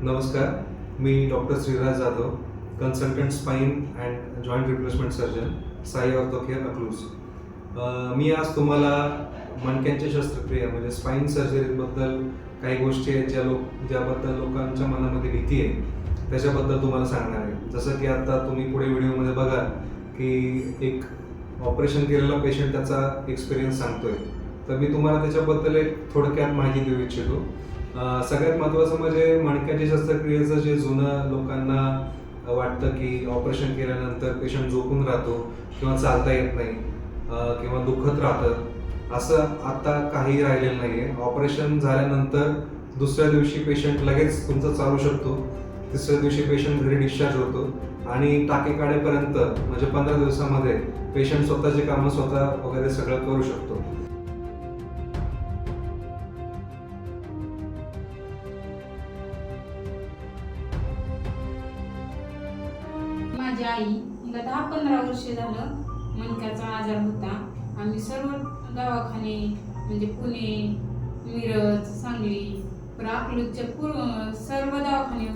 नमस्कार, मी doctor Shriraj Jadhav, consultant spine and joint replacement surgeon, Sai ortho care Akluj. मी आज तुम्हाला मणक्यांची शस्त्रक्रिया म्हणजे स्पाइन सर्जरीबद्दल काही गोष्टी आहेत ज्याबद्दल लोकांच्या मनामध्ये भीती आहे त्याच्याबद्दल तुम्हाला सांगणार आहे. जसं की आता तुम्ही पुढे व्हिडिओमध्ये बघाल की एक ऑपरेशन केलेला पेशंट त्याचा एक्सपिरियन्स सांगतोय, तर मी तुम्हाला त्याच्याबद्दल एक थोडक्यात माहिती देऊ इच्छितो. सगळ्यात महत्त्वाचं म्हणजे मणक्याच्या शस्त्रक्रियेचं जे जुनं लोकांना वाटतं की ऑपरेशन केल्यानंतर पेशंट झोपून राहतो किंवा चालता येत नाही किंवा दुखत राहतं, असं आता काही राहिलेलं नाही आहे. ऑपरेशन झाल्यानंतर दुसऱ्या दिवशी पेशंट लगेच तुमचं चालू शकतो, तिसऱ्या दिवशी पेशंट घरी डिस्चार्ज होतो आणि टाके काढेपर्यंत म्हणजे 15 दिवसामध्ये पेशंट स्वतःची कामं स्वतः वगैरे सगळं करू शकतो. माझी आई हिला 10-15 वर्ष झालं मणक्याचा आजार होता. आम्ही सर्व दवाखाने म्हणजे पुणे, मिरज, सांगली, अकलूजच्या सर्व दवाखाने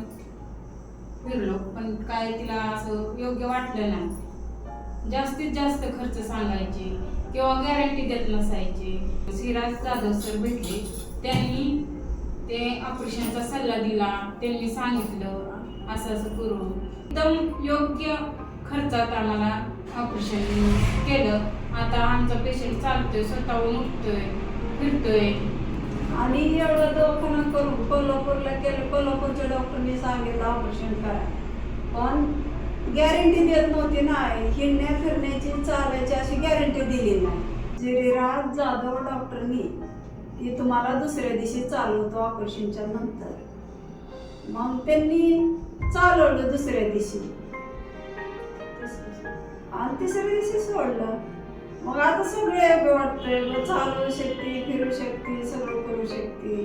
फिरलो, पण काय तिला असं योग्य वाटलं नाही. जास्तीत जास्त खर्च सांगायचे किंवा गॅरंटी देत नसायचे. श्रीराज जाधव सर भेटले, त्यांनी ते ऑपरेशनचा सल्ला दिला. त्यांनी सांगितलं असं असं करू, एकदम योग्य खर्चात आम्हाला ऑपरेशन केलं. आता आमचा पेशंट चालतोय, स्वतःहून उठतोय, फिरतोय. आणि एवढं दवाखाना करून कोल्हापूरला केलं. कोल्हापूरच्या डॉक्टरनी सांगितलं ऑपरेशन करा, पण गॅरंटी देत नव्हती. नाही हिंडण्या फिरण्याची चालायची अशी गॅरंटी दिली नाही. श्रीराज जाधव डॉक्टरनी की तुम्हाला दुसऱ्या दिवशी चालवतो ऑपरेशनच्या नंतर. मग त्यांनी चालवलं दुसऱ्या दिवशी आणि तिसऱ्या दिवशी सोडलं. मग आता सगळे वाटतंय, चालवू शकते, फिरू शकते, सगळं करू शकते,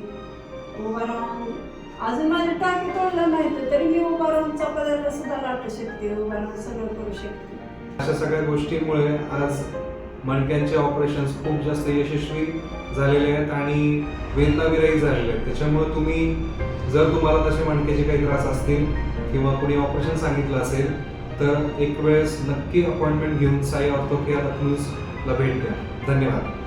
उभा राहून. अजून माझे टाके तोडलं नाही तरी मी उभा राहून चपात्याला सुद्धा लाटू शकते, उभा राहून सगळं करू शकते. अशा सगळ्या गोष्टींमुळे आज मणक्यांचे ऑपरेशन्स खूप जास्त यशस्वी झालेले आहेत आणि वेदनाविरहित झालेले आहेत. त्याच्यामुळे तुम्हाला तसे मणक्याचे काही त्रास असतील किंवा कोणी ऑपरेशन सांगितलं असेल तर एक वेळेस नक्की अपॉइंटमेंट घेऊन साई ऑर्थो केअर अकलूजला भेट द्या. धन्यवाद.